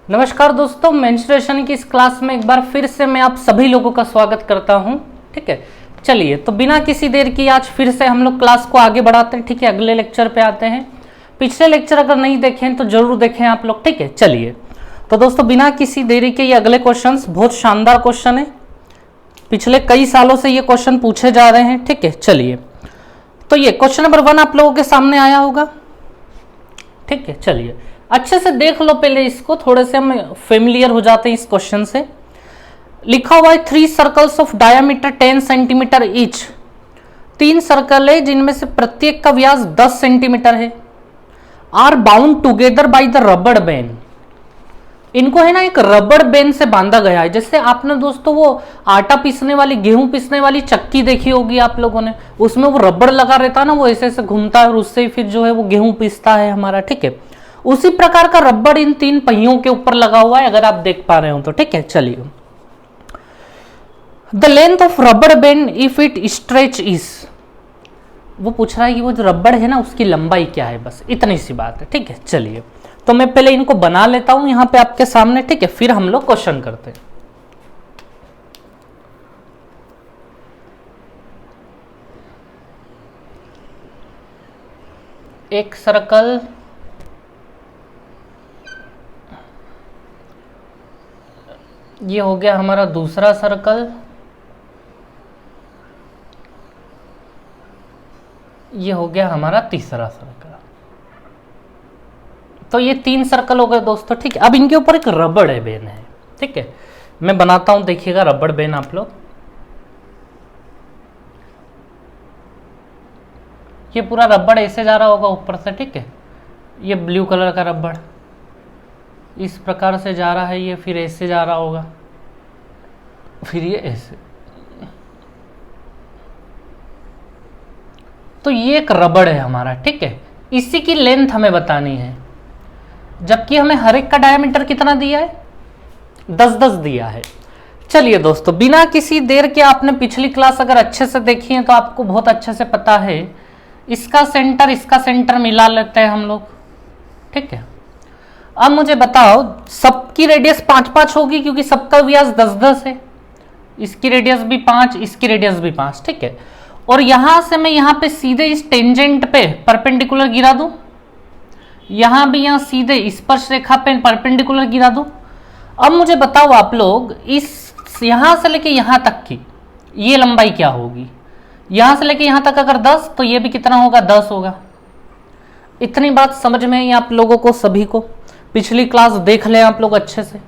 नमस्कार दोस्तों, मेंस्ट्रुएशन की इस क्लास में एक बार फिर से मैं आप सभी लोगों का स्वागत करता हूं। ठीक है, चलिए तो बिना किसी देर की आज फिर से हम लोग क्लास को आगे बढ़ाते हैं। ठीक है, अगले लेक्चर पे आते हैं। पिछले लेक्चर अगर नहीं देखें तो जरूर देखें आप लोग। ठीक है, चलिए तो दोस्तों बिना किसी देरी के ये अगले क्वेश्चन बहुत शानदार क्वेश्चन है। पिछले कई सालों से ये क्वेश्चन पूछे जा रहे हैं। ठीक है, चलिए तो ये क्वेश्चन नंबर 1 आप लोगों के सामने आया होगा। ठीक है, चलिए अच्छे से देख लो पहले इसको, थोड़े से हम फेमिलियर हो जाते हैं इस क्वेश्चन से। लिखा हुआ है 3 circles of diameter 10 centimetre each. 3 circle है जिनमें से प्रत्येक का व्यास 10 सेंटीमीटर है। Are bound together by the rubber band. इनको है ना एक रबड़ बैंड से बांधा गया है। जैसे आपने दोस्तों वो आटा पीसने वाली, गेहूं पीसने वाली चक्की देखी होगी आप लोगों ने, उसमें वो रबड़ लगा रहता है ना, वो ऐसे ऐसे घूमता है और उससे फिर जो है वो गेहूं पीसता है हमारा। ठीक है, उसी प्रकार का रबड़ इन 3 पहियों के ऊपर लगा हुआ है, अगर आप देख पा रहे हो तो। ठीक है, चलिए द लेंथ ऑफ रबड़ band if it stretch is. वो पूछ रहा है कि वो जो रबड़ है ना उसकी लंबाई क्या है, बस इतनी सी बात है। ठीक है, चलिए तो मैं पहले इनको बना लेता हूं यहां पे आपके सामने। ठीक है, फिर हम लोग क्वेश्चन करते हैं। एक सर्कल, ये हो गया हमारा दूसरा सर्कल, ये हो गया हमारा तीसरा सर्कल। तो ये 3 सर्कल हो गए दोस्तों। ठीक है, अब इनके ऊपर एक रबड़ है बेन है। ठीक है, मैं बनाता हूं, देखिएगा रबड़ बेन आप लोग। ये पूरा रबड़ ऐसे जा रहा होगा ऊपर से। ठीक है, ये ब्लू कलर का रबड़ इस प्रकार से जा रहा है, ये फिर ऐसे जा रहा होगा, फिर ये ऐसे। तो ये एक रबड़ है हमारा। ठीक है, इसी की लेंथ हमें बतानी है, जबकि हमें हर एक का डायमीटर कितना दिया है, 10-10 दिया है। चलिए दोस्तों बिना किसी देर के, आपने पिछली क्लास अगर अच्छे से देखी है तो आपको बहुत अच्छे से पता है, इसका सेंटर मिला लेते हैं हम लोग। ठीक है, अब मुझे बताओ सबकी रेडियस 5-5 होगी क्योंकि सबका व्यास 10-10 है। इसकी रेडियस भी 5, इसकी रेडियस भी 5। ठीक है, और यहां से मैं यहां पे सीधे इस टेंजेंट पे परपेंडिकुलर गिरा दूं, यहां भी यहां सीधे स्पर्श रेखा पे परपेंडिकुलर गिरा दूं। अब मुझे बताओ आप लोग, इस यहां से लेके यहां तक की ये लंबाई क्या होगी। यहां से लेके यहां तक अगर 10 तो ये भी कितना होगा, 10 होगा। इतनी बात समझ में आई आप लोगों को सभी को। पिछली क्लास देख लें आप लोग अच्छे से,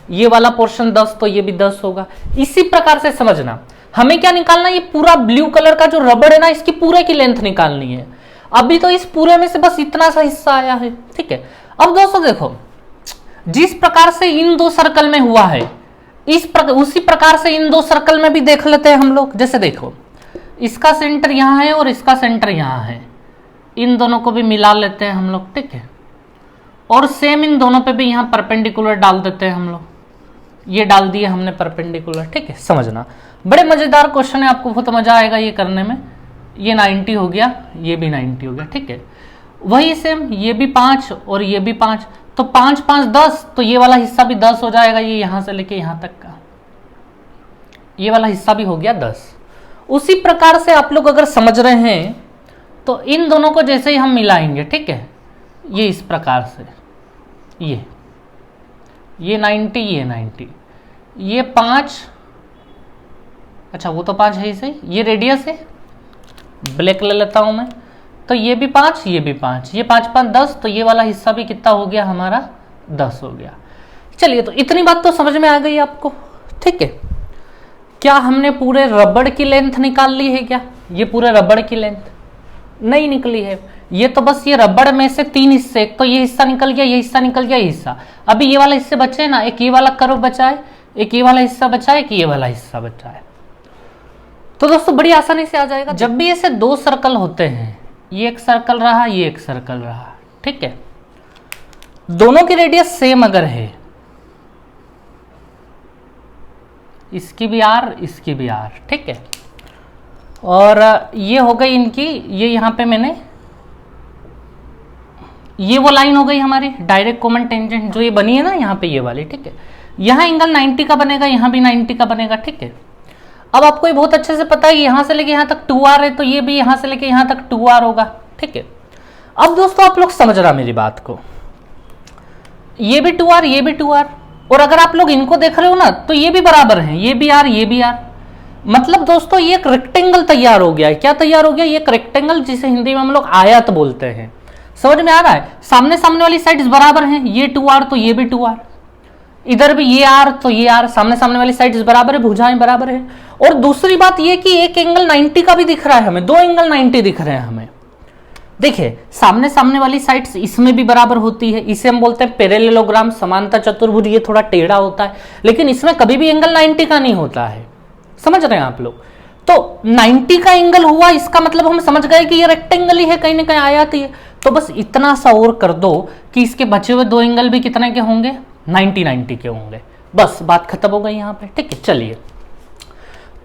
ये वाला पोर्शन 10 तो ये भी 10 होगा। इसी प्रकार से समझना, हमें क्या निकालना है, ये पूरा ब्लू कलर का जो रबड़ है ना, इसकी पूरे की लेंथ निकालनी है। अभी तो इस पूरे में से बस इतना सा हिस्सा आया है। ठीक है, अब दोस्तों देखो, जिस प्रकार से इन 2 सर्कल में हुआ है उसी प्रकार से इन 2 सर्कल में भी देख लेते हैं हम लोग। जैसे देखो, इसका सेंटर यहां है और इसका सेंटर यहां है, इन दोनों को भी मिला लेते हैं हम लोग। ठीक है, और सेम इन दोनों पे भी यहां परपेंडिकुलर डाल देते हैं हम लोग। ये डाल दिए हमने परपेंडिकुलर। ठीक है, समझना बड़े मजेदार क्वेश्चन है, आपको बहुत मजा आएगा ये करने में। ये 90 हो गया, ये भी 90 हो गया। ठीक है, वही सेम ये भी 5 और ये भी 5, तो 5 5 10, तो ये वाला हिस्सा भी 10 हो जाएगा। ये यहां से लेके यहां तक का ये वाला हिस्सा भी हो गया 10। उसी प्रकार से आप लोग अगर समझ रहे हैं तो इन दोनों को जैसे ही हम मिलाएंगे, ठीक है, ये इस प्रकार से, ये 90, ये 90, ये 5, अच्छा वो तो 5 है ही सही, ये रेडियस है, ब्लैक ले लेता हूं मैं, तो ये भी 5, ये भी 5, ये 5 5 10, तो ये वाला हिस्सा भी कितना हो गया हमारा, 10 हो गया। चलिए तो इतनी बात तो समझ में आ गई आपको। ठीक है, क्या हमने पूरे रबड़ की लेंथ निकाल ली है क्या? ये पूरे रबड़ की लेंथ नहीं निकली है, ये तो बस ये रबड़ में से 3 हिस्से, एक तो ये हिस्सा निकल गया, ये हिस्सा निकल गया, ये हिस्सा। अभी ये वाला हिस्से बचे ना, एक ये वाला कर्व बचा है, एक ये वाला हिस्सा बचा है, एक ये वाला हिस्सा बचा है। तो दोस्तों बड़ी आसानी से आ जाएगा। जब भी ऐसे 2 सर्कल होते हैं, ये एक सर्कल रहा, ये एक सर्कल रहा, ठीक है, दोनों की रेडियस सेम अगर है, इसकी भी आर, इसकी भी आर, ठीक है, और ये हो गई इनकी, ये यहां पे मैंने ये वो लाइन हो गई हमारी डायरेक्ट कॉमन टेंजेंट जो ये बनी है ना यहाँ पे, ये वाली, ठीक है। यहाँ एंगल 90 का बनेगा, यहाँ भी 90 का बनेगा, ठीक है। अब आपको ये बहुत अच्छे से पता है यहाँ से लेके यहाँ तक 2r है, तो ये भी यहाँ से लेके यहाँ तक 2r होगा, ठीक है। अब दोस्तों आप लोग समझ रहा मेरी बात को, ये भी 2r, ये भी 2r, और अगर आप लोग इनको देख रहे हो ना तो ये भी बराबर है, ये भी r, ये भी r। मतलब दोस्तों ये एक रेक्टेंगल तैयार हो गया है। क्या तैयार हो गया? ये एक रेक्टेंगल, जिसे हिंदी में हम लोग आयत बोलते हैं। समझ में आ रहा है? सामने सामने वाली साइड्स बराबर हैं, ये 2r तो ये भी 2r, इधर भी ये r तो ये r, सामने सामने वाली साइड्स बराबर है, भुजाएं बराबर है। और दूसरी बात ये कि एक एंगल 90 का भी दिख रहा है हमें, दो एंगल 90 दिख रहे हैं हमें। देखिए सामने सामने वाली साइड्स इसमें भी बराबर होती है, इसे हम बोलते हैं पैरेललोग्राम, समांतर चतुर्भुज। ये थोड़ा टेढ़ा होता है, लेकिन इसमें कभी भी एंगल 90 का नहीं होता है। समझ रहे हैं आप लोग? तो 90 का एंगल हुआ, इसका मतलब हम समझ गए कि ये रेक्टेंगल ही है, कहीं ना कहीं आयत ही है। तो बस इतना सा और कर दो कि इसके बचे हुए दो एंगल भी कितने के होंगे? 90 के होंगे। बस बात खत्म हो गई यहाँ पे, ठीक है। चलिए,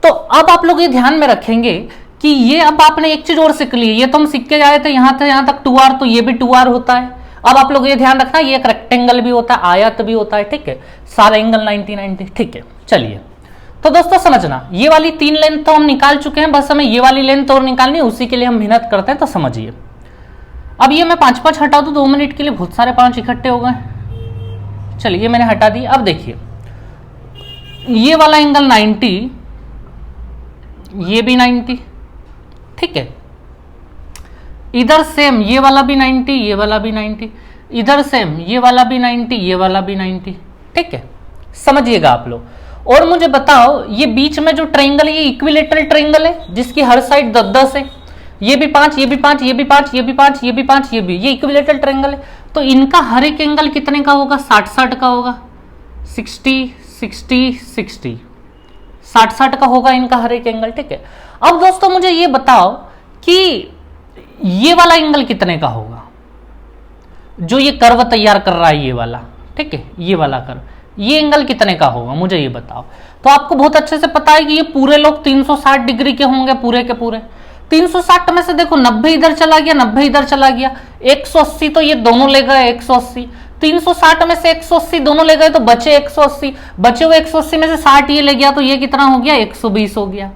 तो अब आप लोग ये ध्यान में रखेंगे कि ये अब आपने एक चीज और सीख ली, ये तो हम सीख के आए थे यहाँ तक 2r, तो ये भी 2r होता है। अब आप लोग ये ध्यान रखना, ये एक रेक्टेंगल भी होता है, आयत भी होता है, ठीक है। सारे एंगल 90, ठीक है। चलिए, तो दोस्तों समझना, ये वाली 3 लेंथ तो हम निकाल चुके हैं, बस हमें ये वाली लेंथ और निकालनी है, उसी के लिए हम मेहनत करते हैं। तो समझिए, अब ये मैं 5 हटा दूं 2 मिनट के लिए, बहुत सारे 5 इकट्ठे हो गए। चलिए मैंने हटा दी। अब देखिए ये वाला एंगल 90, ये भी 90, ठीक है। इधर सेम ये वाला भी 90, ये वाला भी 90, इधर सेम ये वाला भी 90, ये वाला भी 90, ठीक है। समझिएगा आप लोग। और मुझे बताओ, ये बीच में जो ट्रायंगल है, ये इक्विलेटरल ट्रायंगल है जिसकी हर साइड 10-10 है। ये भी 5, ये भी 5, ये भी 5, ये भी 5, ये भी 5, ये भी, ये इक्विलेटरल ट्रायंगल है। तो इनका हर एक एंगल कितने का होगा? 60-60 का होगा। 60-60-60, 60-60 का होगा इनका हर एक एंगल, ठीक है। अब दोस्तों मुझे ये बताओ कि ये वाला एंगल कितने का होगा, जो ये कर्व तैयार कर रहा है ये वाला, ठीक है। ये वाला कर्व, ये एंगल कितने का होगा मुझे ये बताओ। तो आपको बहुत अच्छे से पता है कि ये पूरे लोग 360 डिग्री के होंगे, पूरे के पूरे। 360 में से देखो 90 इधर चला गया, 90 इधर चला गया, 180 तो ये दोनों ले गए 180। 360 में से 180 दोनों ले गए तो बचे 180, बचे हुए 180 में से 60 ये ले गया, तो ये कितना हो गया? 120 हो गया।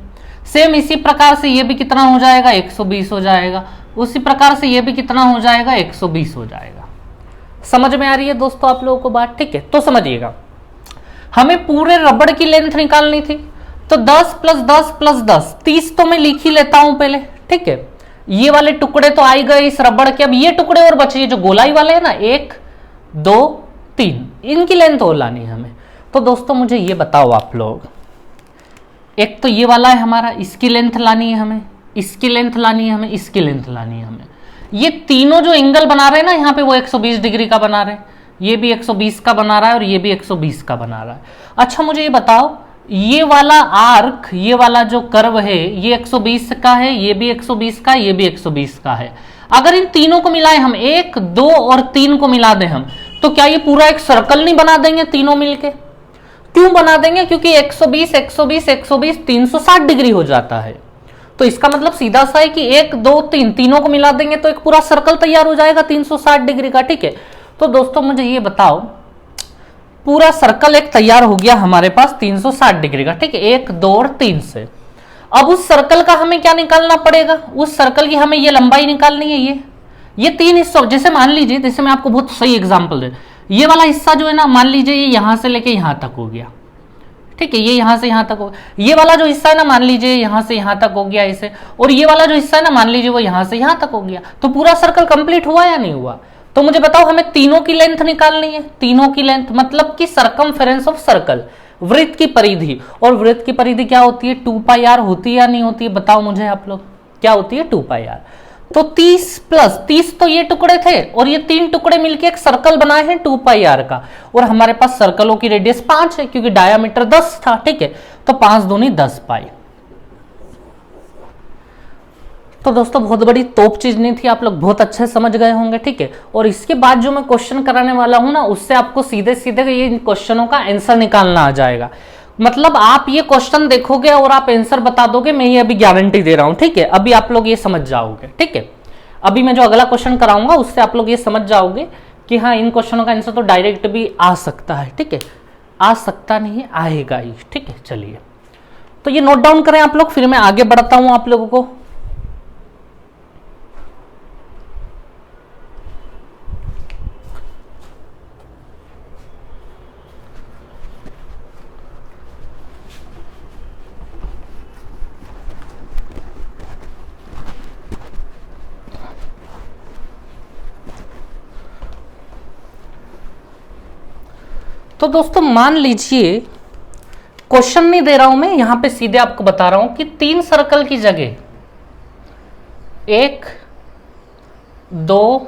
सेम इसी प्रकार से ये भी कितना हो जाएगा? 120 हो जाएगा। उसी प्रकार से ये भी कितना हो जाएगा? 120 हो जाएगा। समझ में आ रही है दोस्तों आप लोगों को बात? ठीक है, तो समझिएगा, हमें पूरे रबड़ की लेंथ निकालनी थी, तो 10 + 10 + 10, 30 तो मैं लिख ही लेता हूं पहले, ठीक है। ये वाले टुकड़े तो आ गए इस रबड़ के, अब ये टुकड़े और बचे जो गोलाई वाले हैं ना, 1 2 3, इनकी लेंथ और लानी है हमें। तो दोस्तों मुझे ये बताओ आप लोग, एक तो ये वाला है हमारा, इसकी लेंथ लानी है हमें, इसकी लेंथ लानी है हमें, इसकी लेंथ लानी है हमें। ये तीनों जो एंगल बना रहे हैं ना यहाँ पे, वो 120 डिग्री का बना रहे हैं। ये भी 120 का बना रहा है और ये भी 120 का बना रहा है। अच्छा मुझे ये बताओ, ये वाला आर्क, ये वाला जो कर्व है, ये 120 का है, ये भी 120 का, ये भी 120 का है। अगर इन तीनों को मिलाएं हम, 1 2 और 3 को मिला दें हम, तो क्या ये पूरा एक सर्कल नहीं बना देंगे तीनों मिलके? क्यों बना देंगे? क्योंकि 120 120 120 360 डिग्री हो जाता है। तो इसका मतलब सीधा सा है कि 1 2 3 तीनों को मिला देंगे तो एक पूरा सर्कल तैयार हो जाएगा 360 डिग्री का, ठीक है। तो दोस्तों मुझे ये बताओ, पूरा सर्कल एक तैयार हो गया हमारे पास 360 डिग्री का, ठीक है, 1 2 और 3 से। अब उस सर्कल का हमें क्या निकालना पड़ेगा? उस सर्कल की हमें ये लंबाई निकालनी है। ये 3 हिस्सों, जैसे मान लीजिए, जैसे मैं आपको बहुत सही एग्जांपल दे, ये वाला हिस्सा जो है ना, मान लीजिए ये यहां से लेके यहां तक हो गया, ठीक है, ये यहां से यहां तक हो गया। ये वाला जो हिस्सा है ना, मान लीजिए यहां से यहां तक हो गया ऐसे, और ये वाला जो हिस्सा है ना, मान लीजिए वो यहां से यहां तक हो गया। तो पूरा सर्कल कंप्लीट हुआ या नहीं हुआ? तो मुझे बताओ, हमें तीनों की लेंथ निकालनी है। तीनों की लेंथ मतलब कि सर्कमफेरेंस ऑफ सर्कल, वृत्त की परिधि। और वृत्त की परिधि क्या होती है? 2πr होती है या नहीं होती है? बताओ मुझे आप लोग, क्या होती है? 2πr। तो 30 + 30 तो ये टुकड़े थे, और ये 3 टुकड़े मिलके एक सर्कल बनाए हैं 2πr का। और हमारे पास सर्कलों की रेडियस 5 है, क्योंकि डायामीटर 10 था, ठीक है। तो 5 दूनी 10 पाई। तो दोस्तों बहुत बड़ी तोप चीज नहीं थी, आप लोग बहुत अच्छे समझ गए होंगे, ठीक है। और इसके बाद जो मैं क्वेश्चन कराने वाला हूं ना, उससे आपको सीधे सीधे ये क्वेश्चनों का आंसर निकालना आ जाएगा। मतलब आप ये क्वेश्चन देखोगे और आप आंसर बता दोगे, मैं ये अभी गारंटी दे रहा हूं, ठीक है। अभी आप लोग ये समझ जाओगे, ठीक है। अभी मैं जो अगला क्वेश्चन कराऊंगा उससे आप लोग ये समझ जाओगे कि हाँ इन क्वेश्चनों का आंसर तो डायरेक्ट भी आ सकता है, ठीक है, आ सकता नहीं आएगा ही, ठीक है। चलिए तो ये नोट डाउन करें आप लोग, फिर मैं आगे बढ़ता हूं आप लोगों को। तो दोस्तों मान लीजिए क्वेश्चन नहीं दे रहा हूं मैं, यहां पे सीधे आपको बता रहा हूं कि 3 सर्कल की जगह 1 2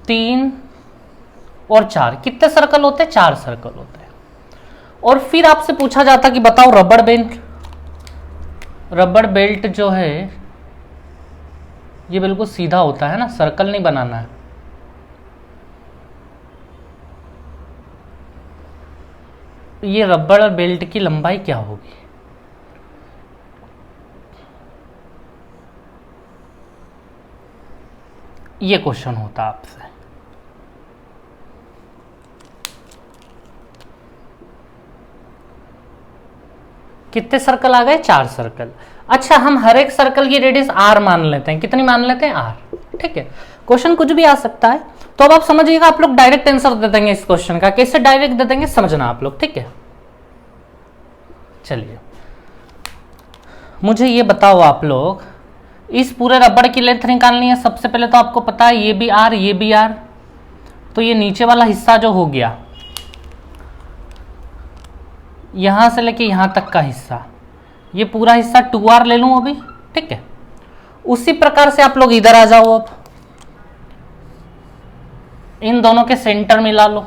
3 और 4 कितने सर्कल होते हैं? 4 सर्कल होते हैं। और फिर आपसे पूछा जाता कि बताओ रबड़ बेल्ट जो है ये बिल्कुल सीधा होता है ना, सर्कल नहीं बनाना है। ये रबड़ बेल्ट की लंबाई क्या होगी? ये क्वेश्चन होता आपसे। कितने सर्कल आ गए? 4 सर्कल। अच्छा हम हर एक सर्कल की रेडियस r मान लेते हैं। कितनी मान लेते हैं? r, ठीक है। क्वेश्चन कुछ भी आ सकता है, तो अब आप समझिएगा, आप लोग डायरेक्ट आंसर दे देंगे इस क्वेश्चन का। कैसे डायरेक्ट दे देंगे समझना आप लोग, ठीक है। चलिए मुझे ये बताओ आप लोग, इस पूरे रबड़ की लेंथ निकालनी है। सबसे पहले तो आपको पता है ये भी r ये भी r, तो ये नीचे वाला हिस्सा जो हो गया यहां से लेके यहां तक का हिस्सा, ये पूरा हिस्सा 2r ले लूं अभी, ठीक है। उसी प्रकार से आप लोग इधर आ जाओ, अब इन दोनों के सेंटर मिला लो,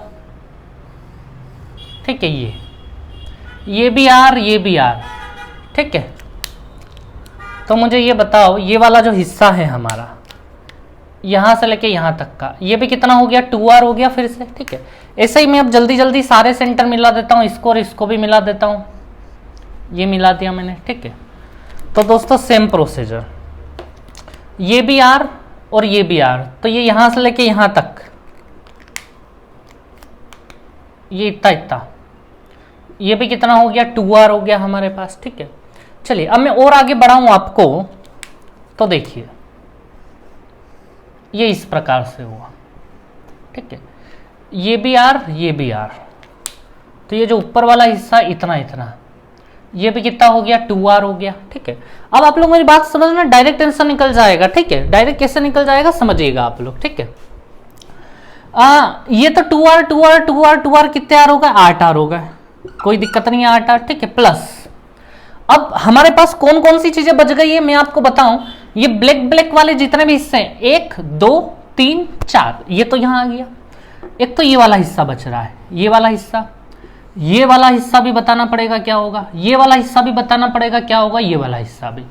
ठीक है। ये भी r ये भी r, ठीक है। तो मुझे ये बताओ ये वाला जो हिस्सा है हमारा यहां से लेके यहां तक का, ये भी कितना हो गया? 2r हो गया फिर से, ठीक है। ऐसे ही मैं अब जल्दी जल्दी सारे सेंटर मिला देता हूं, इसको और इसको भी मिला देता हूं। ये मिला दिया मैंने, ठीक है। तो दोस्तों सेम प्रोसीजर, ये भी r और ये भी r, तो ये यहां से लेके यहां तक ये इतना इतना, ये भी कितना हो गया? 2r हो गया हमारे पास, ठीक है। चलिए अब मैं और आगे बढ़ाऊं आपको, तो देखिए ये इस प्रकार से हुआ, ठीक है। ये भी r ये भी r, तो ये जो ऊपर वाला हिस्सा इतना इतना, ये भी कितना हो गया? 2r हो गया, ठीक है। अब आप लोग मेरी बात समझना, डायरेक्ट आंसर निकल जाएगा, ठीक है। डायरेक्ट कैसे निकल जाएगा समझिएगा आप लोग, ठीक है। ये तो 2r 2r 2r 2r कितने r होगा? 8r होगा, कोई दिक्कत नहीं है, 8r, ठीक है। प्लस अब हमारे पास कौन कौन सी चीजें बच गई है मैं आपको बताऊं। ये ब्लैक ब्लैक वाले जितने भी हिस्से हैं, 1 2 3 4, ये तो यहां आ गया। एक तो ये वाला हिस्सा बच रहा है, ये वाला हिस्सा, ये वाला हिस्सा भी बताना पड़ेगा क्या होगा, ये वाला हिस्सा भी बताना पड़ेगा क्या होगा, ये वाला हिस्सा भी।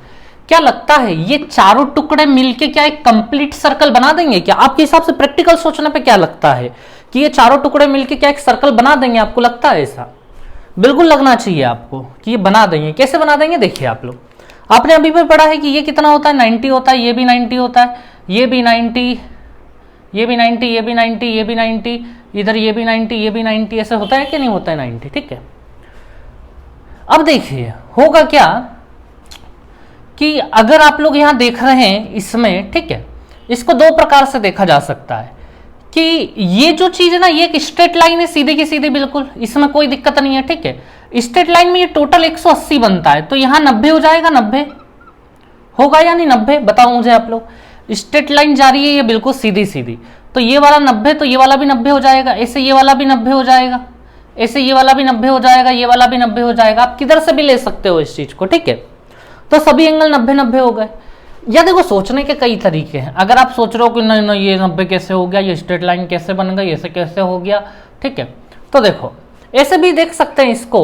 क्या लगता है ये चारों टुकड़े मिलके क्या एक कंप्लीट सर्कल बना देंगे क्या? आपके हिसाब से प्रैक्टिकल सोचने पे क्या लगता है कि ये चारों टुकड़े मिलके क्या एक सर्कल बना देंगे? आपको लगता है ऐसा? बिल्कुल लगना चाहिए आपको कि ये बना देंगे। कैसे बना देंगे देखिए आप लोग, आपने अभी भी पढ़ा है कि ये कितना होता है? 90 होता है, ये भी 90 होता है, ये भी 90, ये भी 90, ये भी 90, ये भी 90, इधर ये भी 90, ये भी 90, ऐसे होता है कि नहीं होता है 90, ठीक है। अब देखिए होगा क्या कि अगर आप लोग यहां देख रहे हैं इसमें, ठीक है, इसको 2 प्रकार से देखा जा सकता है कि ये जो चीज है ना, ये एक स्ट्रेट लाइन है सीधे की सीधे, बिल्कुल इसमें कोई दिक्कत नहीं है, ठीक है। स्ट्रेट लाइन में ये टोटल 180 बनता है, तो यहां 90 हो जाएगा, 90 होगा या नहीं? 90 बताओ मुझे आप लोग। स्ट्रेट लाइन जा रही है ये बिल्कुल सीधी सीधी, तो ये वाला 90, तो ये वाला भी 90 हो जाएगा, ऐसे ये वाला भी 90 हो जाएगा, ऐसे ये वाला भी 90 हो जाएगा, ये वाला भी 90 हो जाएगा। आप किधर से भी ले सकते हो इस चीज को, ठीक है। तो सभी एंगल 90 90 हो गए। या देखो सोचने के कई तरीके हैं। अगर आप सोच रहे हो कि नहीं नहीं ये 90 कैसे हो गया, ये स्ट्रेट लाइन कैसे बन गई, ऐसे कैसे हो गया, ठीक है, तो देखो ऐसे भी देख सकते हैं इसको।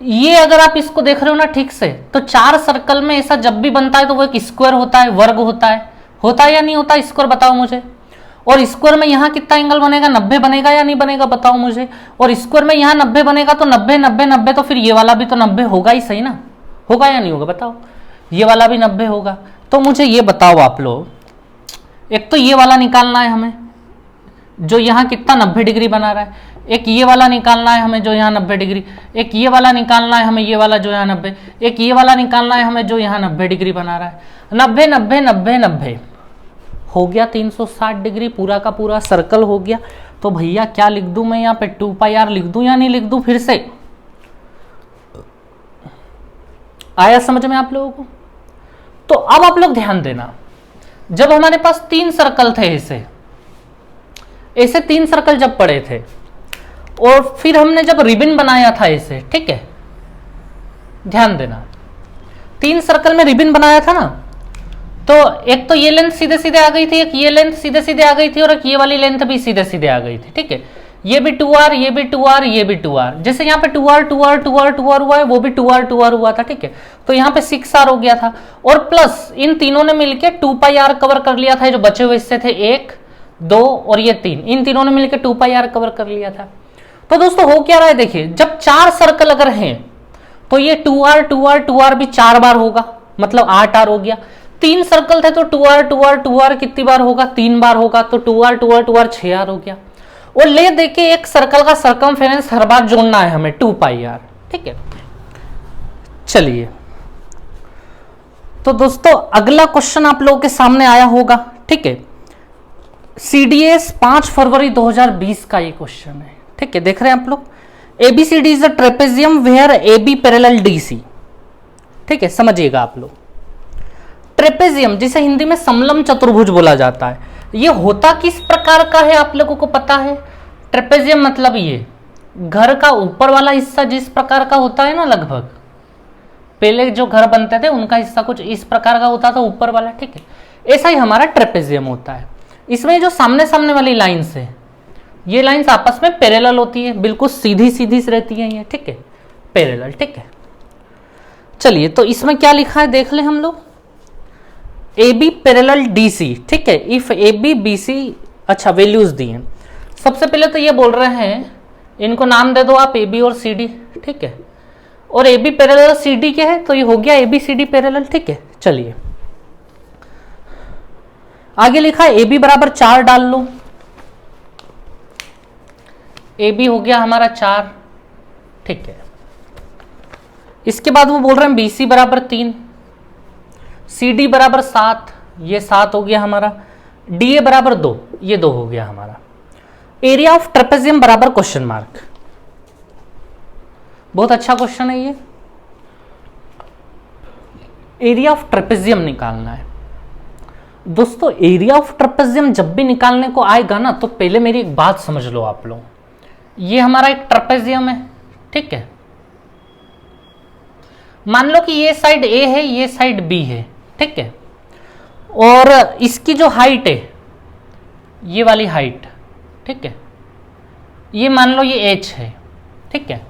ये अगर आप इसको देख रहे हो ना ठीक से, तो 4 सर्कल में ऐसा जब भी बनता है तो वो एक स्क्वायर होता है, वर्ग होता है या नहीं होता? स्क्वायर बताओ मुझे। और स्क्वायर में यहाँ कितना एंगल बनेगा? 90 बनेगा या नहीं बनेगा बताओ मुझे। और स्क्वायर में यहाँ 90 बनेगा, तो 90 90 90, तो फिर ये वाला भी तो 90 होगा ही, सही ना? होगा या नहीं होगा बताओ? ये वाला भी 90 होगा, तो मुझे ये बताओ आप लोग, एक तो ये वाला निकालना है हमें जो यहाँ कितना 90 डिग्री बना रहा है, एक ये वाला निकालना है हमें जो यहाँ 90 डिग्री, एक ये वाला निकालना है हमें ये वाला जो यहाँ 90, एक ये वाला निकालना है हमें जो यहाँ 90 डिग्री बना रहा है। 90 90 90 90 हो गया 360 डिग्री, पूरा का पूरा सर्कल हो गया। तो भैया क्या लिख दूं मैं यहाँ पे, 2πr लिख दूं या नहीं लिख दूं, फिर से आया समझ में आप लोगों को? तो अब आप लोग ध्यान देना, जब हमारे पास 3 सर्कल थे, ऐसे 3 सर्कल जब पड़े थे और फिर हमने जब रिबन बनाया था ऐसे, ठीक है, ध्यान देना 3 सर्कल में रिबन बनाया था ना, तो एक तो ये लेंथ सीधे सीधे आ गई थी, एक ये लेंथ सीधे सीधे आ गई थी और एक ये वाली लेंथ भी सीधे सीधे आ गई थी, ठीक है। ये भी 2r, ये भी 2r, ये भी 2r, जैसे यहाँ पे 2r 2r 2r 2r हुआ है, वो भी 2r 2r हुआ था, ठीक है। तो यहाँ पे 6r हो गया था और प्लस इन तीनों ने मिलकर 2πr कवर कर लिया था। जो बचे हुए हिस्से थे 1 2 और ये 3, इन तीनों ने मिलकर 2πr कवर कर लिया था। तो दोस्तों हो क्या रहा है, देखिए जब 4 सर्कल अगर हैं तो ये 2r 2r 2r भी 4 बार होगा, मतलब 8r हो गया। 3 सर्कल थे तो 2r 2r 2r कितनी बार होगा, 3 बार होगा, तो 2r 2r 2r 6r हो गया। और ले देखिए एक सर्कल का सर्कमफेरेंस हर बार जोड़ना है हमें 2πr, ठीक है। चलिए तो दोस्तों अगला क्वेश्चन आप लोगों के सामने आया होगा, ठीक है। CDS 5 फरवरी 2020 का ये क्वेश्चन है, ठीक है। देख रहे हैं आप लोग, ABCD is a trapezium where AB parallel DC, ठीक है, समझिएगा आप लोग। ट्रेपेजियम जिसे हिंदी में समलम चतुर्भुज बोला जाता है, ये होता किस प्रकार का है आप लोगों को पता है? ट्रेपेजियम मतलब ये घर का ऊपर वाला हिस्सा जिस प्रकार का होता है ना, लगभग पहले जो घर बनते थे उनका हिस्सा कुछ इस प्रकार का होता था ऊपर वाला, ठीक है। ऐसा ही हमारा ट्रेपेजियम होता है। इसमें जो सामने सामने वाली लाइन्स है, ये लाइन्स आपस में पैरेलल होती है, बिल्कुल सीधी सीधी रहती है ये, ठीक है, पैरेलल, ठीक है। चलिए तो इसमें क्या लिखा है देख ले हम लोग, AB पैरेलल DC, ठीक है। इफ AB BC, अच्छा वैल्यूज दी हैं। सबसे पहले तो ये बोल रहे हैं, इनको नाम दे दो आप AB और CD, ठीक है। और AB पैरेलल CD क्या है, तो ये हो गया ABCD पैरेलल, ठीक है। चलिए आगे लिखा है AB बराबर 4 डाल लो, AB हो गया हमारा 4, ठीक है। इसके बाद वो बोल रहे हैं BC बराबर 3, CD बराबर 7, ये 7 हो गया हमारा, DA बराबर 2, ये 2 हो गया हमारा। एरिया ऑफ ट्रेपेजियम बराबर क्वेश्चन मार्क। बहुत अच्छा क्वेश्चन है ये, एरिया ऑफ ट्रेपेजियम निकालना है। दोस्तों एरिया ऑफ ट्रेपेजियम जब भी निकालने को आएगा ना, तो पहले मेरी एक बात समझ लो आप लोग, ये हमारा एक ट्रेपेजियम है, ठीक है। मान लो कि ये साइड A है, ये साइड B है, ठीक है। और इसकी जो हाइट है, ये वाली हाइट, ठीक है, ये मान लो ये H है, ठीक है।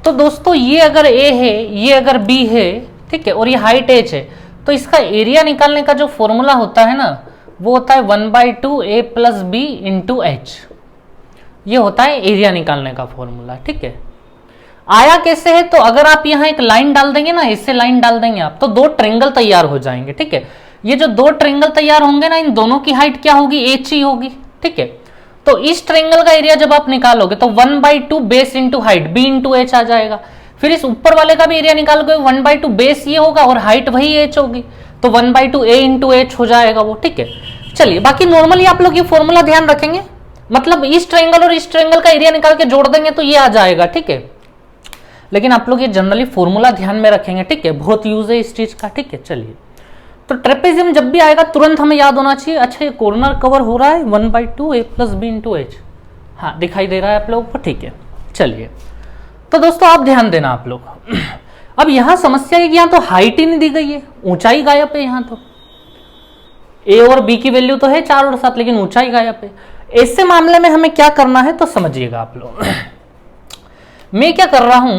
तो दोस्तों ये अगर A है, ये अगर B है, ठीक है, और ये हाइट H है, तो इसका एरिया निकालने का जो फॉर्मूला होता है ना, वो होता है 1/2 A + B × H। ये होता है एरिया निकालने का फॉर्मूला, ठीक है। आया कैसे है, तो अगर आप यहाँ एक लाइन डाल देंगे ना, इससे लाइन डाल देंगे आप, तो 2 ट्रायंगल तैयार हो जाएंगे, ठीक है। ये जो 2 ट्रायंगल तैयार होंगे ना, इन दोनों की हाइट क्या होगी, H ही होगी, ठीक है। तो इस ट्रायंगल का एरिया जब आप निकालोगे तो 1/2 बेस × हाइट B × H आ जाएगा। फिर इस ऊपर वाले का भी एरिया निकालोगे, 1/2 बेस ये होगा और हाइट वही H होगी, तो 1/2 A × H हो जाएगा वो, ठीक है। चलिए बाकी नॉर्मली आप लोग ये फॉर्मूला ध्यान रखेंगे, मतलब इस ट्रायंगल और इस ट्रायंगल का एरिया निकाल के जोड़ देंगे तो ये आ जाएगा, ठीक है। लेकिन आप लोग ये जनरली फॉर्मूला ध्यान में रखेंगे, ठीक है, बहुत यूज है इस चीज का, ठीक है। चलिए तो ट्रेपेजियम जब भी आएगा तुरंत हमें याद होना चाहिए, अच्छा ये कॉर्नर कवर हो रहा है 1/2 A + B × H, हाँ दिखाई दे रहा है आप लोगों को, ठीक है। चलिए तो दोस्तों आप ध्यान देना आप लोग। अब यहाँ समस्या है कि यहाँ तो हाइट ही नहीं दी गई है, ऊंचाई गायब है। यहाँ तो A और B की वैल्यू तो है 4 और 7, लेकिन ऊंचाई गायब है। ऐसे मामले में हमें क्या करना है तो समझिएगा आप लोग। मैं क्या कर रहा हूं,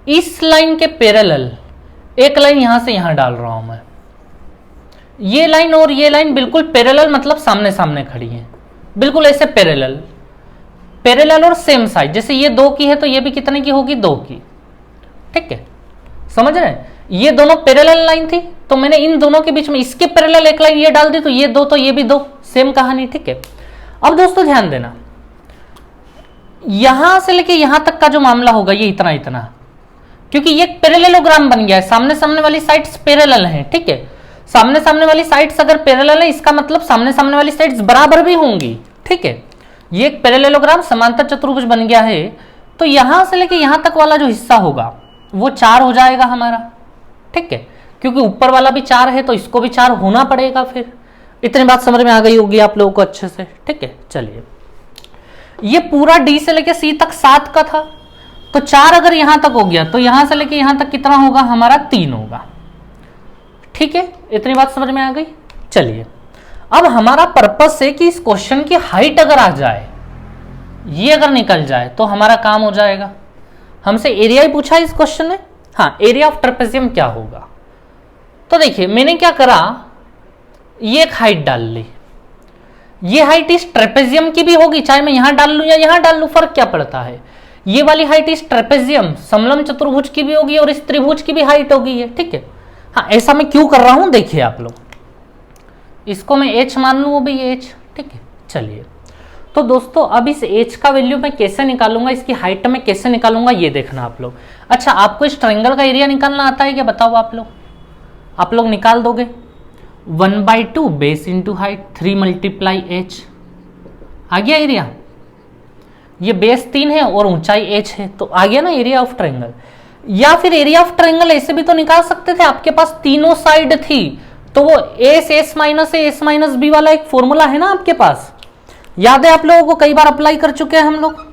इस लाइन के पैरेलल एक लाइन यहां से यहां डाल रहा हूं मैं। ये लाइन और ये लाइन बिल्कुल पैरेलल, मतलब सामने सामने खड़ी है, बिल्कुल ऐसे पैरेलल, पैरेलल और सेम साइड। जैसे ये 2 की है तो ये भी कितने की होगी, 2 की, ठीक है, समझ रहे हैं। ये दोनों पैरेलल लाइन थी, तो मैंने इन दोनों के बीच में इसके पैरेलल एक लाइन ये डाल दी, तो ये दो तो ये भी दो, सेम कहानी, ठीक है। अब दोस्तों ध्यान देना, यहां से लेके यहां तक का जो मामला होगा ये इतना इतना, क्योंकि ये पैरेललोग्राम बन गया है, सामने सामने वाली साइड्स पैरेलल हैं, ठीक है। सामने सामने वाली साइड्स अगर पैरेलल है, इसका मतलब सामने सामने वाली साइड्स बराबर भी होंगी, ठीक है। ये एक पैरेललोग्राम समांतर चतुर्भुज बन गया है, तो यहां से लेके यहां तक वाला जो हिस्सा होगा वो 4 हो जाएगा हमारा, ठीक है, क्योंकि ऊपर वाला भी 4 है तो इसको भी 4 होना पड़ेगा। फिर इतनी बात समझ में आ गई होगी आप लोगों को अच्छे से, ठीक है। चलिए, ये पूरा डी से लेके सी तक 7 का था, तो 4 अगर यहां तक हो गया तो यहां से लेके यहां तक कितना होगा हमारा, 3 होगा, ठीक है। इतनी बात समझ में आ गई। चलिए, अब हमारा पर्पस है कि इस क्वेश्चन की हाइट अगर आ जाए, ये अगर निकल जाए तो हमारा काम हो जाएगा। हमसे एरिया ही पूछा है इस क्वेश्चन में, हाँ, एरिया ऑफ ट्रेपेजियम क्या होगा। तो देखिए मैंने क्या करा, ये एक हाइट डाल ली, ये हाइट इस ट्रेपेजियम की भी होगी, चाहे मैं यहां डाल लूं या यहां डाल लूं, फर्क क्या पड़ता है। ये वाली हाइट इस ट्रेपेजियम समलम चतुर्भुज की भी होगी और इस त्रिभुज की भी हाइट होगी, है, ठीक है। हाँ, ऐसा मैं क्यों कर रहा हूं देखिए आप लोग, इसको मैं h मान लूं, वो भी h, ठीक है। चलिए, तो दोस्तों अब इस h का वैल्यू मैं कैसे निकालूंगा, इसकी हाइट में कैसे निकालूंगा ये देखना आप लोग। अच्छा, आपको इस ट्रायंगल का एरिया निकालना आता है क्या, बताओ आप लोग निकाल दोगे। 1/2 base into height, 3 multiply h, आ गया एरिया। ये बेस 3 है और ऊंचाई h है, तो आ गया ना एरिया ऑफ ट्रायंगल। या फिर एरिया ऑफ ट्रायंगल ऐसे भी तो निकाल सकते थे, आपके पास तीनों साइड थी, तो वो S minus A S minus B वाला एक फॉर्मूला है ना आपके पास, याद है आप लोगों को, कई बार अप्लाई कर चुके हैं हम लोग,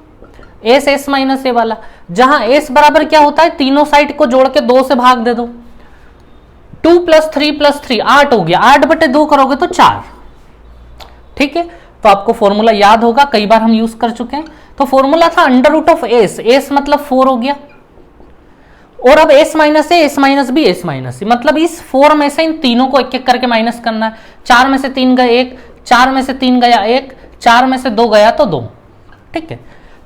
एस माइनस ए वाला, जहां एस बराबर क्या होता है, तीनों साइड को जोड़ के 2 से भाग दे दो, 2 + 3 + 3 8 हो गया, 8/2 करोगे तो 4, ठीक है। तो आपको फॉर्मूला याद होगा, कई बार हम यूज कर चुके हैं। तो फॉर्मूला था √(s), s मतलब 4 हो गया, और अब s minus A S minus B S minus C, मतलब इस 4 में से इन तीनों को एक एक करके माइनस करना है। 4 में से 3 गए 1, 4 में से 3 गया 1, 4 में से 2 गया तो 2, ठीक है।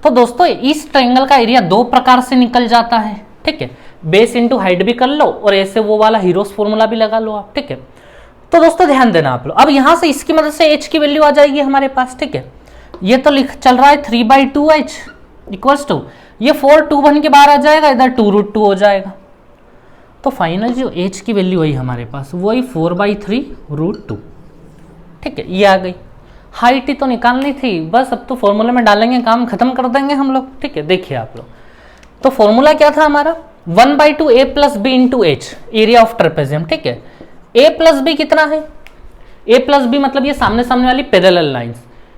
तो दोस्तों इस ट्रायंगल का एरिया 2 प्रकार से निकल जाता है, ठीक है। बेस इंटू हाइट भी कर लो और ऐसे वो वाला हीरोस फॉर्मूला भी लगा लो आप, ठीक है। तो दोस्तों ध्यान देना आप लोग, अब यहां से इसकी मदद से h की वैल्यू आ जाएगी हमारे पास, ठीक है। ये तो चल रहा है 3/2h इक्वल्स टू, ये 4 2 बन के बाहर आ जाएगा, इधर 2√2 हो जाएगा। तो फाइनल जो h की वैल्यू आई हमारे पास वही 4/3√2, ठीक है। ये आ गई, हाइट ही तो निकालनी थी, बस अब तो फॉर्मूले में डालेंगे, काम खत्म कर देंगे हम लोग, ठीक है। देखिए आप लोग, तो फॉर्मूला क्या था हमारा, 1/2 a + b into h, area of trapezium, ठीक है। a + b कितना है, a + b मतलब ये सामने सामने वाली पैरेलल लाइंस,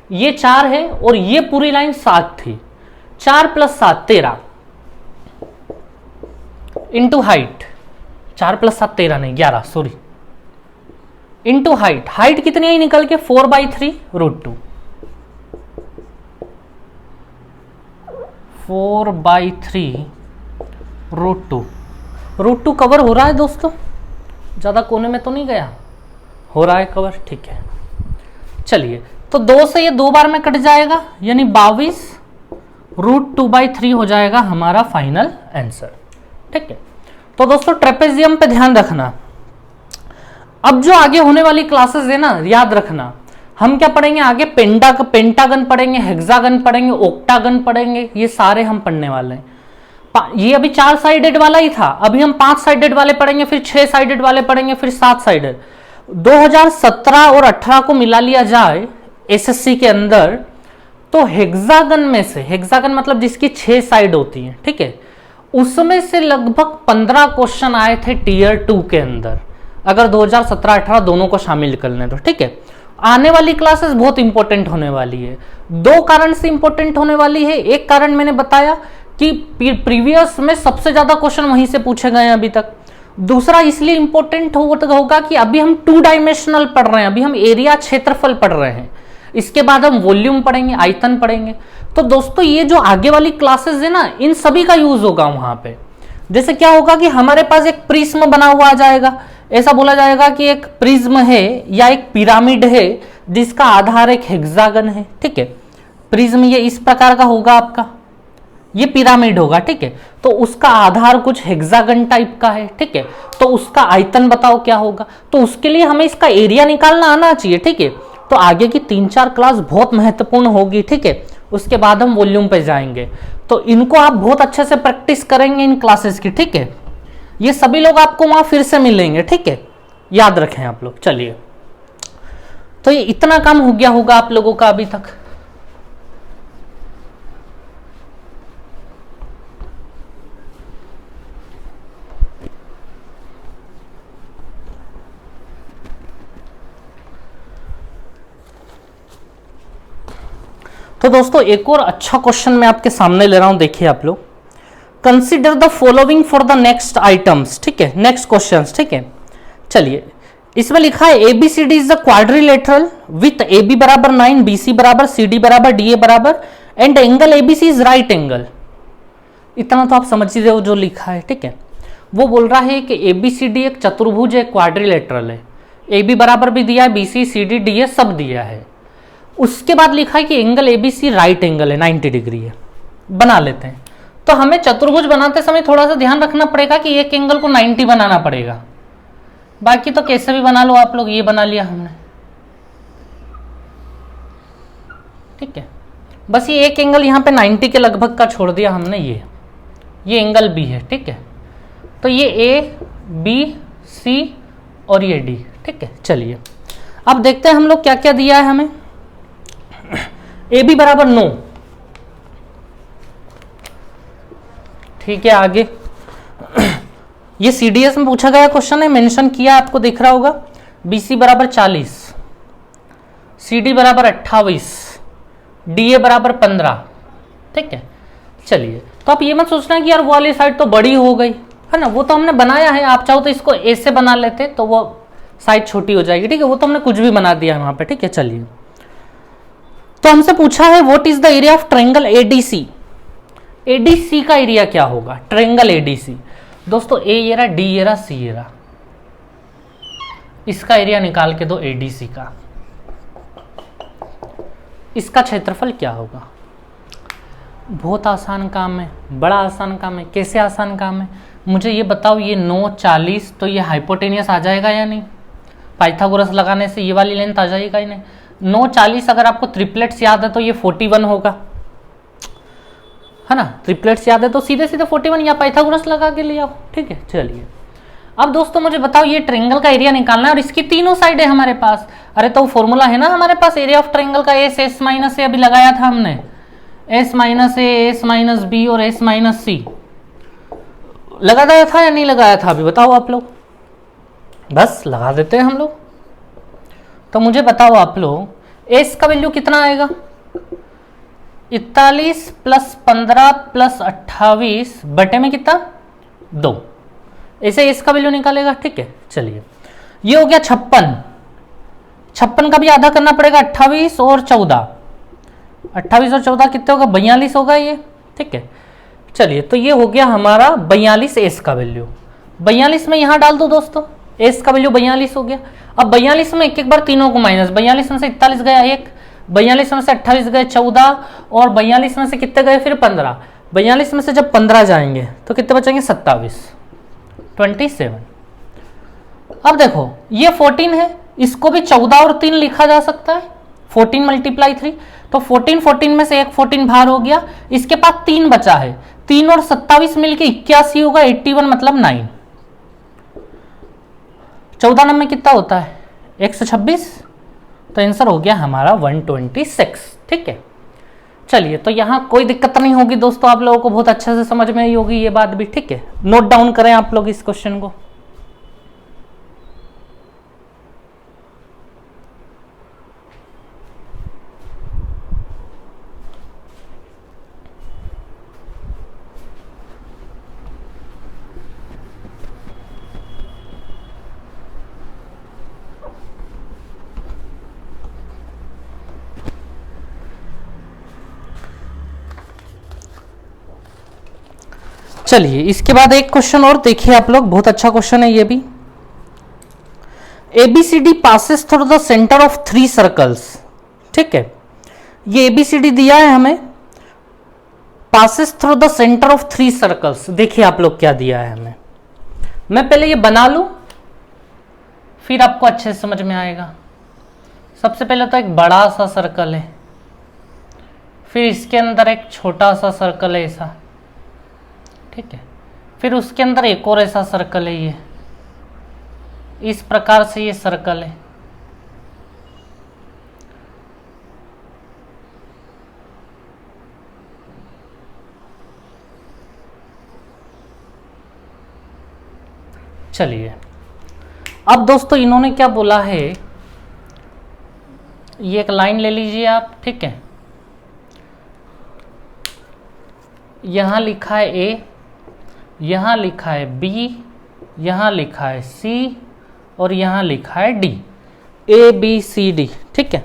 ये 4 है और ये पूरी लाइन 7 थी, 4 + 7 13 इंटू हाइट, 4 + 7 13 नहीं 11, सॉरी, इंटू हाइट, हाइट कितनी आई निकल के 4/3√2, 4/3√2 कवर हो रहा है दोस्तों, ज्यादा कोने में तो नहीं गया, हो रहा है कवर, ठीक है। चलिए, तो 2 से ये 2 बार में कट जाएगा, यानी 22√2/3 हो जाएगा हमारा फाइनल आंसर, ठीक है। तो दोस्तों ट्रेपेजियम पे ध्यान रखना, अब जो आगे होने वाली क्लासेस है ना, याद रखना, हम क्या पढ़ेंगे आगे, पेंटागन पढ़ेंगे, हेक्सागन पढ़ेंगे, ऑक्टागन पढ़ेंगे, ये सारे हम पढ़ने वाले हैं। ये अभी 4 साइडेड वाला ही था, अभी हम 5 साइडेड वाले पढ़ेंगे, फिर 6 साइडेड वाले पढ़ेंगे, फिर 7 साइडेड। 2017 और 18 को मिला लिया जाए एसएससी के अंदर, तो हेक्सागन में से, हेक्सागन मतलब जिसकी 6 साइड होती है, ठीक है, उसमें से लगभग 15 क्वेश्चन आए थे टीयर 2 के अंदर, अगर 2017-18 दोनों को शामिल कर लें तो, ठीक है। आने वाली क्लासेस बहुत इंपॉर्टेंट होने वाली है, 2 कारण से इंपॉर्टेंट होने वाली है। एक कारण मैंने बताया कि प्रीवियस में सबसे ज्यादा क्वेश्चन वहीं से पूछे गए हैं अभी तक। दूसरा इसलिए इंपॉर्टेंट होगा कि अभी हम 2 डायमेंशनल पढ़ रहे हैं, अभी हम एरिया क्षेत्रफल पढ़ रहे हैं, इसके बाद हम वॉल्यूम पढ़ेंगे, आयतन पढ़ेंगे। तो दोस्तों ये जो आगे वाली क्लासेस है ना, इन सभी का यूज होगा वहां पे। जैसे क्या होगा कि हमारे पास एक प्रिज्म बना हुआ आ जाएगा, ऐसा बोला जाएगा कि एक प्रिज्म है या एक पिरामिड है जिसका आधार एक हेक्सागन है, ठीक है। प्रिज्म ये इस प्रकार का होगा आपका, ये पिरामिड होगा, ठीक है। तो उसका आधार कुछ हेक्सागन टाइप का है, ठीक है। तो उसका आयतन बताओ क्या होगा। तो उसके लिए हमें इसका एरिया निकालना आना चाहिए, ठीक है। तो आगे की 3-4 क्लास बहुत महत्वपूर्ण होगी, ठीक है। उसके बाद हम वॉल्यूम पे जाएंगे। तो इनको आप बहुत अच्छे से प्रैक्टिस करेंगे इन क्लासेस की, ठीक है। ये सभी लोग आपको वहां फिर से मिलेंगे, ठीक है, याद रखें आप लोग। चलिए, तो ये इतना काम हो गया होगा आप लोगों का अभी तक। तो दोस्तों एक और अच्छा क्वेश्चन मैं आपके सामने ले रहा हूं, देखिए आप लोग। Consider the following for the next items, ठीक है, नेक्स्ट क्वेश्चंस, ठीक है। चलिए, इसमें लिखा है ABCD is the quadrilateral with AB बराबर 9, BC बराबर CD बराबर DA बराबर and angle ABC is right angle. इतना तो आप समझ ही रहे हो जो लिखा है, ठीक है। वो बोल रहा है कि ABCD एक चतुर्भुज है, क्वाड्रिलेटरल है। AB बराबर भी दिया है, BC CD DA सब दिया है। उसके बाद लिखा है कि एंगल ABC राइट एंगल है, 90 डिग्री है। बना लेते हैं। तो हमें चतुर्भुज बनाते समय थोड़ा सा ध्यान रखना पड़ेगा कि एक एंगल को 90 बनाना पड़ेगा। बाकी तो कैसे भी बना लो आप लोग, ये बना लिया हमने, ठीक है। बस ये एक एंगल यहाँ पे 90 के लगभग का छोड़ दिया हमने, ये एंगल B है, ठीक है। तो ये A B C और ये D, ठीक है। चलिए, अब देखते हैं हम लोग क्या क्या दिया है हमें। AB बराबर 9, ठीक है। आगे ये CDS में पूछा गया क्वेश्चन है, मेंशन किया आपको दिख रहा होगा। BC बराबर 40, CD बराबर 28, DA बराबर 15, ठीक है। चलिए, तो आप ये मत सोचना कि यार वो वाली साइड तो बड़ी हो गई है ना, वो तो हमने बनाया है। आप चाहो तो इसको A से बना लेते तो वो साइड छोटी हो जाएगी, ठीक है। वो तो हमने कुछ भी बना दिया है वहां पे, ठीक है। चलिए, तो हमसे पूछा है what is the area of triangle ADC। ADC का एरिया क्या होगा, ट्रायंगल ADC। दोस्तों A ये रहा, D ये रहा, C ये रहा, इसका एरिया निकाल के दो ADC का। इसका क्षेत्रफल क्या होगा। बहुत आसान काम है, बड़ा आसान काम है। कैसे आसान काम है, मुझे ये बताओ। ये 9 40, तो ये हाइपोटेनियस आ जाएगा या नहीं। पाइथागोरस लगाने से ये वाली लेंथ आ जाएगा ही नहीं। 9 40 अगर आपको ट्रिपलेट्स याद है तो ये 41 होगा, है ना। ट्रिपलेट्स याद है तो सीधे सीधे 41 या पाइथागोरस लगा के ले आओ, ठीक है। चलिए, अब दोस्तों मुझे बताओ, ये ट्रायंगल का एरिया निकालना है और इसकी तीनों साइड है हमारे पास। अरे तो फॉर्मूला है ना हमारे पास एरिया ऑफ ट्रायंगल का, S माइनस ए अभी लगाया था हमने, S माइनस ए, S माइनस बी और S माइनस सी। लगाया था या नहीं लगाया था, अभी बताओ आप लोग। बस लगा देते हैं हम लोग। तो मुझे बताओ आप लोग, S का वैल्यू कितना आएगा। 41 प्लस 15 प्लस 28 बटे में कितना 2। ऐसे S का वैल्यू निकालेगा, ठीक है। चलिए, ये हो गया 56। 56 का भी आधा करना पड़ेगा, 28 और 14। 28 और 14 कितने होगा, 42 होगा ये, ठीक है। चलिए, तो ये हो गया हमारा 42 S का वैल्यू। 42 में यहां डाल दो दोस्तों, S का वैल्यू 42 हो गया। अब 42 में एक एक बार तीनों को माइनस, 42 में से 41 गया 1, 42 में से 28 गए 14 और 42 में से कितने गए फिर 15। 42 में से जब 15 जाएंगे तो कितने बचेंगे 27। अब देखो ये 14 है, इसको भी 14 और 3 लिखा जा सकता है। 14 मल्टीप्लाई 3, तो 14 में से एक 14 बाहर हो गया। इसके पास 3 बचा है, 3 और 27 मिलके 81 होगा, 81 मतलब 9। 14 नंबर कितना होता है 126, तो आंसर हो गया हमारा 126, ठीक है। चलिए, तो यहाँ कोई दिक्कत नहीं होगी दोस्तों, आप लोगों को बहुत अच्छे से समझ में आई होगी ये बात भी, ठीक है। नोट डाउन करें आप लोग इस क्वेश्चन को। चलिए, इसके बाद एक क्वेश्चन और देखिए आप लोग, बहुत अच्छा क्वेश्चन है ये भी। ABCD passes through the centre of 3 circles, ठीक है। ये ABCD दिया है हमें passes through the center of 3 circles। देखिए आप लोग क्या दिया है हमें, मैं पहले ये बना लूं फिर आपको अच्छे से समझ में आएगा। सबसे पहले तो एक बड़ा सा सर्कल है, फिर इसके अंदर एक छोटा सा सर्कल है ऐसा, ठीक है, फिर उसके अंदर एक और ऐसा सर्कल है, ये इस प्रकार से ये सर्कल है। चलिए अब दोस्तों इन्होंने क्या बोला है, ये एक लाइन ले लीजिए आप, ठीक है, यहां लिखा है ए, यहां लिखा है बी, यहां लिखा है सी और यहां लिखा है D, A B C D, ठीक है।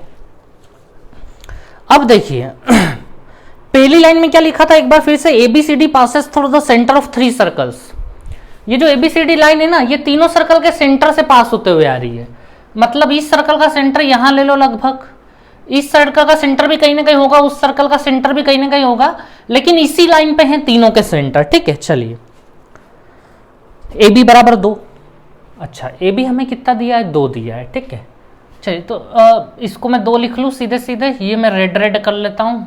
अब देखिए पहली लाइन में क्या लिखा था, एक बार फिर से, A B C D passes through the centre of 3 circles. ये जो एबीसीडी लाइन है ना, ये तीनों सर्कल के सेंटर से पास होते हुए आ रही है। मतलब इस सर्कल का सेंटर यहां ले लो लगभग, इस सर्कल का सेंटर भी कहीं ना कहीं होगा, उस सर्कल का सेंटर भी कहीं ना कहीं होगा, लेकिन इसी लाइन पे हैं तीनों के सेंटर, ठीक है। चलिए ए बी बराबर 2, अच्छा ए बी हमें कितना दिया है, 2 दिया है, ठीक है। चलिए तो इसको मैं 2 लिख लूँ सीधे सीधे, ये मैं रेड रेड कर लेता हूँ,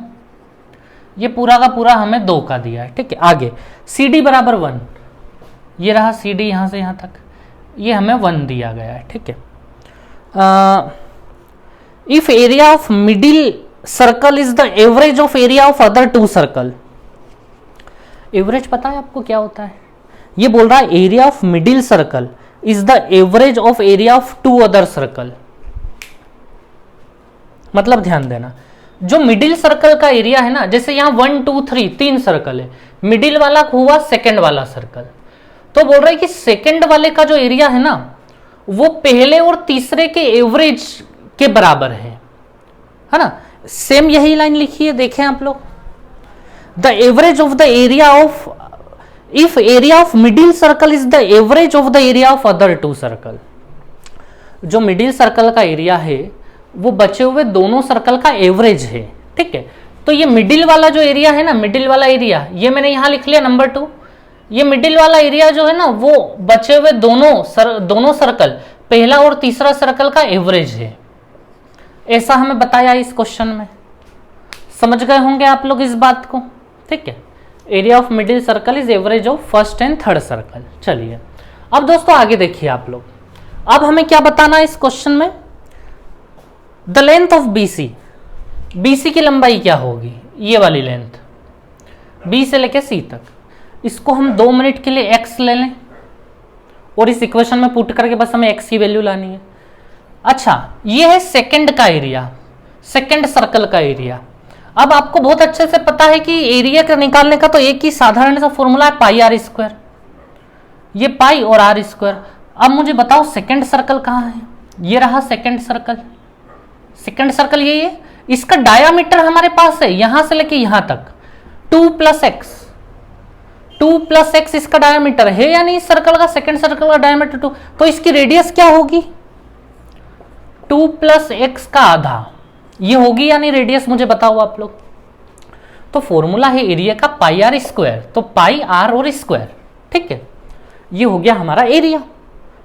ये पूरा का पूरा हमें 2 का दिया है, ठीक है। आगे सी डी बराबर 1, ये रहा सी डी यहाँ से यहाँ तक, ये हमें 1 दिया गया है, ठीक है। If area of middle circle is the average of area of other 2 circle. Average पता है आपको क्या होता है, ये बोल रहा है area of middle circle is the average of area of 2 other circle. मतलब ध्यान देना, जो मिडिल सर्कल का एरिया है ना, जैसे यहाँ 1 2 3 3 सर्कल है, मिडिल वाला हुआ सेकेंड वाला सर्कल, तो बोल रहा है कि सेकंड वाले का जो एरिया है ना, वो पहले और तीसरे के एवरेज के बराबर है ना। सेम यही लाइन लिखी है, देखें आप लोग, the average of the area of, if area of middle circle is the average of the area of other 2 circle. जो मिडिल सर्कल का एरिया है वो बचे हुए दोनों सर्कल का एवरेज है, ठीक है। तो ये मिडिल वाला जो एरिया है ना, मिडिल वाला एरिया, ये मैंने यहां लिख लिया नंबर 2, ये मिडिल वाला एरिया जो है ना, वो बचे हुए दोनों सर्कल, पहला और तीसरा सर्कल का एवरेज है, ऐसा हमें बताया इस क्वेश्चन में। समझ गए होंगे आप लोग इस बात को, ठीक है। Area of middle circle is average of first and third circle. चलिए अब दोस्तों आगे देखिए आप लोग, अब हमें क्या बताना है इस क्वेश्चन में, the length of BC. BC की लंबाई क्या होगी, ये वाली लेंथ, बी से लेके सी तक। इसको हम 2 मिनट के लिए x ले लें और इस इक्वेशन में पुट करके बस हमें x की वैल्यू लानी है। अच्छा ये है सेकंड का एरिया, सेकंड सर्कल का एरिया। अब आपको बहुत अच्छे से पता है कि एरिया का निकालने का तो एक ही साधारण सा फॉर्मूला है, पाई आर स्क्वायर, ये पाई और आर स्क्वायर। अब मुझे बताओ सेकंड सर्कल कहाँ है, ये रहा सेकंड सर्कल, सेकंड सर्कल यही है, इसका डायामीटर हमारे पास है यहां से लेके यहां तक 2 + x, 2 + x इसका डायमीटर है, यानी इस सर्कल का, सेकंड सर्कल का डायमीटर 2, तो इसकी रेडियस क्या होगी, 2 + x का आधा, ये होगी यानी रेडियस, मुझे बताओ आप लोग। तो फॉर्मूला है एरिया का पाई आर स्क्वायर, तो पाई आर और स्क्वायर, ठीक है। ये हो गया हमारा एरिया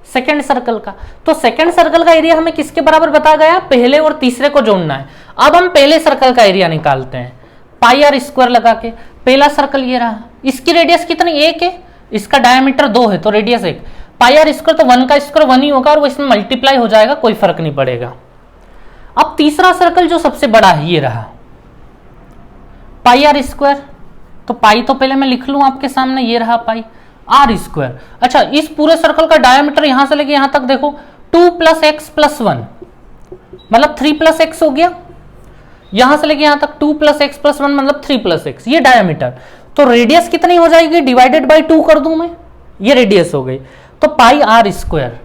सेकंड सर्कल का। तो सेकंड सर्कल का एरिया हमें किसके बराबर बताया गया, पहले और तीसरे को जोड़ना है। अब हम पहले सर्कल का एरिया निकालते हैं, पाई आर स्क्वायर लगा के। पहला सर्कल ये रहा, इसकी रेडियस कितनी, 1 है, इसका डायमीटर 2 है, तो रेडियस 1, पाई आर स्क्वायर, तो 1 का स्क्वायर 1 ही होगा और वो इसमें मल्टीप्लाई हो जाएगा, कोई फर्क नहीं पड़ेगा। अब तीसरा सर्कल जो सबसे बड़ा है ये रहा, पाई आर स्क्वायर, तो पाई तो पहले मैं लिख लूं आपके सामने, ये रहा पाई आर स्क्वायर। अच्छा इस पूरे सर्कल का डायमीटर यहां से लेके यहां तक देखो 2 + x + 1, मतलब 3 + x हो गया, यहां से लेके यहां तक 2 + x + 1 मतलब 3 + x, ये डायमीटर। तो रेडियस कितनी हो जाएगी, डिवाइडेड बाय 2 कर दूं मैं, ये रेडियस हो गई। तो पाई आर स्क्वायर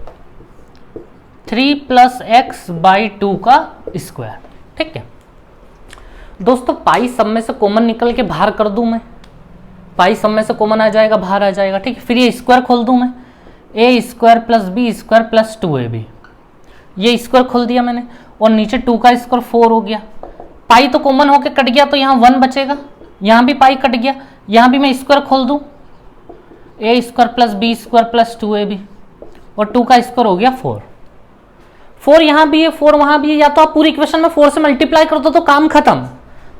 3 + x/2 का स्क्वायर, ठीक है दोस्तों। पाई सब में से कॉमन निकल के बाहर कर दूं मैं, पाई सब में से कॉमन आ जाएगा, बाहर आ जाएगा, ठीक है। फिर ये स्क्वायर खोल दूं मैं, a² + b² + 2ab, ये स्क्वायर खोल दिया मैंने, और नीचे 2 का स्क्वायर 4 हो गया। पाई तो कॉमन होके कट गया, तो यहाँ 1 बचेगा, यहाँ भी पाई कट गया, यहाँ भी मैं स्क्वायर खोल दूँ, A square plus B square plus 2ab, और 2 का स्क्वायर हो गया 4। 4 यहाँ भी है, 4 वहाँ भी है, या तो आप पूरी इक्वेशन में 4 से मल्टीप्लाई कर दो तो काम खत्म।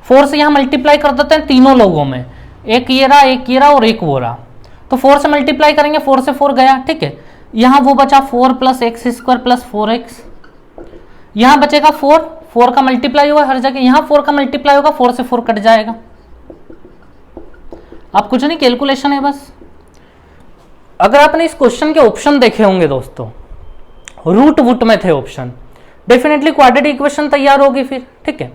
4 से यहाँ मल्टीप्लाई कर देते हैं तीनों लोगों में, एक ये रहा, एक ये रहा और एक वो रहा, तो 4 से मल्टीप्लाई करेंगे, 4 से 4 गया, ठीक है। यहाँ वो बचा 4 plus x square plus 4x, यहाँ बचेगा 4 का मल्टीप्लाई होगा हर जगह, यहाँ 4 का मल्टीप्लाई होगा, 4 से 4 कट जाएगा। अब कुछ नहीं, कैलकुलेशन है बस। अगर आपने इस क्वेश्चन के ऑप्शन देखे होंगे दोस्तों, रूट वुट में थे ऑप्शन, डेफिनेटली क्वाड्रेटिक इक्वेशन तैयार होगी फिर, ठीक है।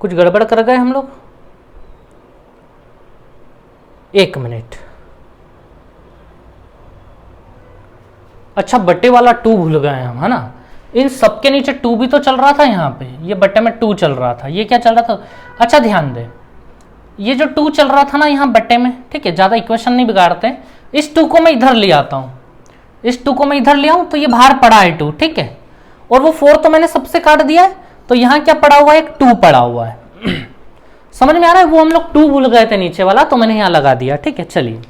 कुछ गड़बड़ कर गए हम लोग, 1 मिनट। अच्छा, बट्टे वाला 2 भूल गए हम, है ना। इन सबके नीचे 2 भी तो चल रहा था, यहाँ पे ये बट्टे में 2 चल रहा था, ये क्या चल रहा था। अच्छा ध्यान दे, ये जो 2 चल रहा था ना यहाँ बट्टे में, ठीक है, ज्यादा इक्वेशन नहीं बिगाड़ते, इस 2 को मैं इधर ले आता हूँ, इस 2 को मैं इधर ले आऊँ तो ये बाहर पड़ा है 2, ठीक है, और वो 4 तो मैंने सबसे काट दिया है, तो यहाँ क्या पड़ा हुआ है, एक 2 पड़ा हुआ है। समझ में आ रहा है, वो हम लोग 2 भूल गए थे नीचे वाला, तो मैंने यहाँ लगा दिया, ठीक है। चलिए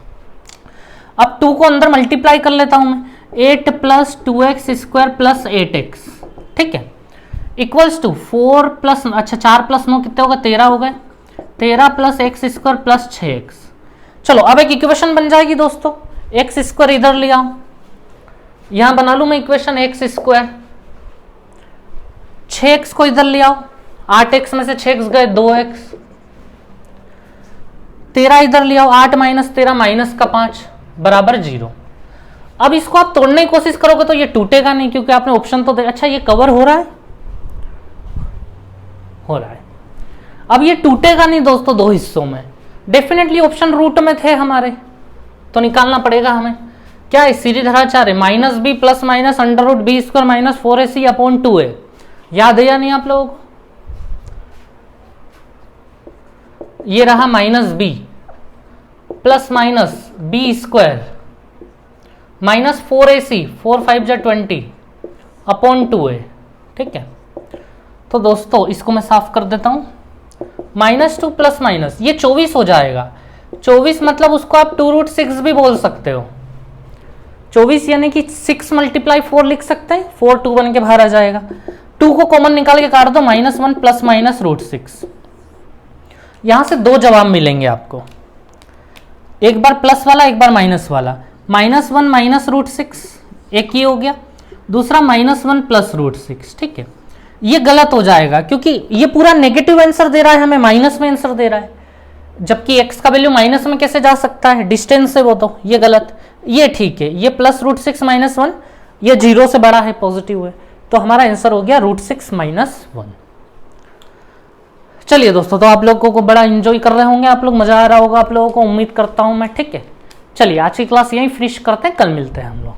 अब 2 को अंदर मल्टीप्लाई कर लेता हूं मैं, 8 plus 2x square plus 8x, ठीक है, इक्वल्स टू 4 प्लस, अच्छा 4 प्लस 9 कितने हो गए, 13 हो गए, 13 plus x square plus 6x। चलो अब एक इक्वेशन बन जाएगी दोस्तों, एक्स स्क्वायर इधर ले आओ, यहां बना लू मैं इक्वेशन एक्स स्क्वायर, 6x को इधर ले आओ, 8x में से 6x गए 2x, 13 इधर ले आओ, 8 माइनस 13 माइनस का 5 बराबर 0। अब इसको आप तोड़ने की कोशिश करोगे तो ये टूटेगा नहीं, क्योंकि आपने ऑप्शन तो दे। अच्छा ये कवर हो रहा है, हो रहा है। अब ये टूटेगा नहीं दोस्तों 2 हिस्सों में, डेफिनेटली ऑप्शन रूट में थे हमारे, तो निकालना पड़ेगा हमें। क्या है, सीधी धराचार है, minus b plus minus under root b square minus 4ac upon 2a, याद है या नहीं आप लोग। ये रहा minus b plus minus b square minus 4ac, 4 5 जा 20 अपॉन 2a, ठीक है। तो दोस्तों इसको मैं साफ कर देता हूं, -2 प्लस माइनस ये 24 हो जाएगा। 24 मतलब उसको आप 2√6 भी बोल सकते हो, 24 यानी कि 6 मल्टीप्लाई 4 लिख सकते हैं, 4 2 बन के बाहर आ जाएगा। 2 को कॉमन निकाल के काट दो, -1 प्लस माइनस √6। यहां से 2 जवाब मिलेंगे आपको, एक बार प्लस वाला एक बार माइनस वाला। -1 माइनस √6 एक ही हो गया, दूसरा -1 प्लस √6, ठीक है। ये गलत हो जाएगा क्योंकि ये पूरा नेगेटिव आंसर दे रहा है हमें, माइनस में आंसर दे रहा है, जबकि x का वैल्यू माइनस में कैसे जा सकता है, डिस्टेंस से, वो तो ये गलत। ये ठीक है, ये प्लस √6 -1 ये 0 से बड़ा है, पॉजिटिव है, तो हमारा आंसर हो गया √6 -1। चलिए दोस्तों, तो आप लोगों को बड़ा एंजॉय कर रहे होंगे, आप लोग, मजा आ रहा होगा आप लोगों को, उम्मीद करता हूं मैं, ठीक है। चलिए आज की क्लास यहीं फिनिश करते हैं, कल मिलते हैं हम लोग।